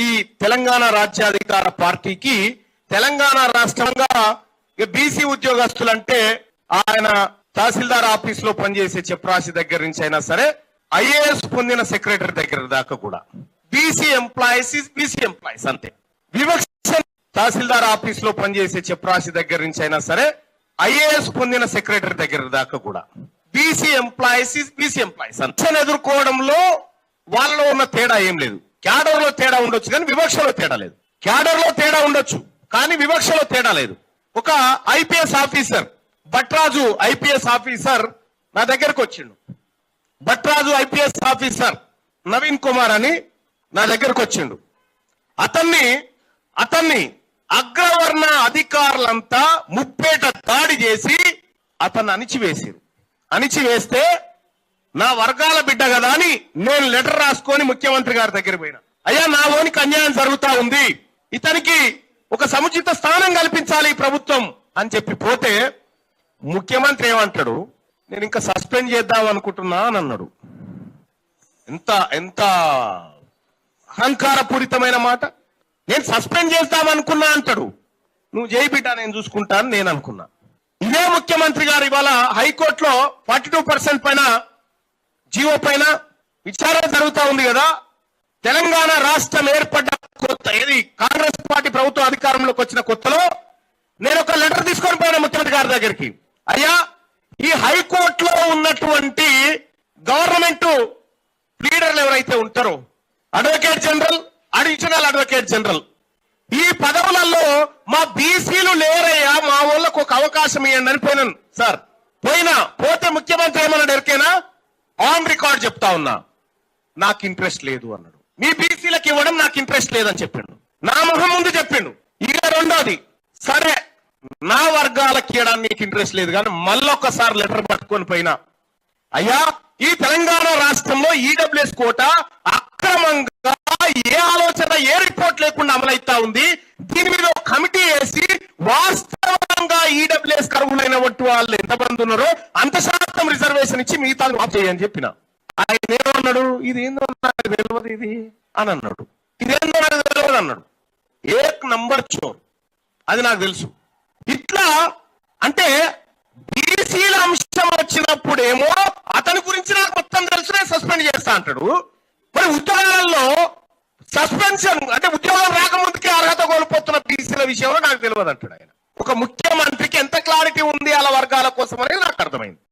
ఈ తెలంగాణ రాజ్యాధికార పార్టీకి తెలంగాణ రాష్ట్రంగా బీసీ ఉద్యోగస్తులంటే ఆయన తహసీల్దార్ ఆఫీస్ లో పనిచేసే చెప్రాసి దగ్గర నుంచి అయినా సరే ఐఏఎస్ పొందిన సెక్రటరీ దగ్గర దాకా కూడా బీసీ ఎంప్లాయీస్ అంతే. వివక్ష తహసీల్దార్ ఆఫీస్ లో పనిచేసే చెప్రాసి దగ్గర నుంచి అయినా సరే ఐఏఎస్ పొందిన సెక్రటరీ దగ్గర దాకా కూడా బీసీ ఎంప్లాయీస్ అంతే. ఎదుర్కోవడంలో వాళ్ళలో ఉన్న తేడా ఏం లేదు. క్యాడర్ లో తేడా ఉండొచ్చు కానీ వివక్షలో తేడా లేదు. క్యాడర్ లో తేడా ఉండొచ్చు కానీ వివక్షలో తేడా లేదు. ఒక ఐపీఎస్ ఆఫీసర్ భట్రాజు ఐపీఎస్ ఆఫీసర్ నా దగ్గరకు వచ్చిండు. భట్రాజు ఐపీఎస్ ఆఫీసర్ నవీన్ కుమార్ అని నా దగ్గరకు వచ్చిండు. అతన్ని అగ్రవర్ణ అధికారులంతా ముప్పేట దాడి చేసి అతన్ని అణిచివేస్తే నా వర్గాల బిడ్డ కదా అని నేను లెటర్ రాసుకొని ముఖ్యమంత్రి గారి దగ్గర పోయినా. అయ్యా, నా ఓనికి అన్యాయం జరుగుతా ఉంది, ఇతనికి ఒక సముచిత స్థానం కల్పించాలి ఈ ప్రభుత్వం అని చెప్పి పోతే ముఖ్యమంత్రి ఏమంటాడు, నేను ఇంకా సస్పెండ్ చేద్దాం అనుకుంటున్నా అని అన్నాడు. ఎంత అహంకారపూరితమైన మాట. నేను సస్పెండ్ చేద్దామనుకున్నా అంటాడు. నువ్వు చేయి బిడ్డ, నేను చూసుకుంటాను నేను అనుకున్నా. ఇదే ముఖ్యమంత్రి గారు ఇవాళ హైకోర్టులో 42% పైన జీవో పైన విచారణ జరుగుతూ ఉంది కదా. తెలంగాణ రాష్ట్రం ఏర్పడ్డ కొత్త కాంగ్రెస్ పార్టీ ప్రభుత్వం అధికారంలోకి వచ్చిన కొత్తలో నేను ఒక లెటర్ తీసుకొని పోయిన ముఖ్యమంత్రి గారి దగ్గరికి. అయ్యా, ఈ హైకోర్టులో ఉన్నటువంటి గవర్నమెంట్ లీడర్లు ఎవరైతే ఉంటారో advocate general, additional advocate general, ఈ పదవులలో మా బీసీలు లేరయ్యా, మా వాళ్ళకు ఒక అవకాశం ఇవ్వండి అని పోయినాను సార్. పోతే ముఖ్యమంత్రి ఏమన్నాడు ఎరికేనా, ఆన్ రికార్డ్ చెప్తా ఉన్నా, నాకు ఇంట్రెస్ట్ లేదు అన్నాడు. మీ బీసీలకు ఇవ్వడం నాకు ఇంట్రెస్ట్ లేదని చెప్పిండు. నా ముఖం ముందు చెప్పిండు. ఇక రెండోది, సరే నా వర్గాలకు ఇవ్వడానికి నీకు ఇంట్రెస్ట్ లేదు కానీ మళ్ళొక్కసారి లెటర్ పట్టుకొని పోయినా, అయ్యా ఈ తెలంగాణ రాష్ట్రంలో ఈడబ్ల్యూఎస్ కోట అక్రమంగా ఏ ఆలోచన ఏ రిపోర్ట్ లేకుండా అమలైతా ఉంది. దీని మీద ఒక కమిటీ వేసి వాస్తవంగా ఈడబ్ల్యూఎస్ కరువులైనటువంటి వాళ్ళు ఎంతమంది ఉన్నారో అంత శాతం రిజర్వేషన్ ఇచ్చి మిగతా మాఫ్ చేయని చెప్పిన. ఆయన ఏమన్నాడు, ఇదేందో నాకు తెలియదు ఇది అని అన్నాడు. ఇదేందో నాకు తెలియదు అన్నాడు. ఏక్ నంబర్ చోర్, అది నాకు తెలుసు. ఇట్లా అంటే బీసీల అంశం వచ్చినప్పుడేమో అతని గురించి నాకు మొత్తం తెలుసు, నేను సస్పెండ్ చేస్తా అంటాడు. మరి ఉద్యోగాల్లో సస్పెన్షన్ అంటే ఉద్యోగం రాకముందుకే అర్హత కోల్పోతున్న బీసీల విషయంలో నాకు తెలియదు అంటాడు ఆయన. ఒక ముఖ్యమంత్రికి ఎంత క్లారిటీ ఉంది అలా వర్గాల కోసం అనేది నాకు అర్థమైంది.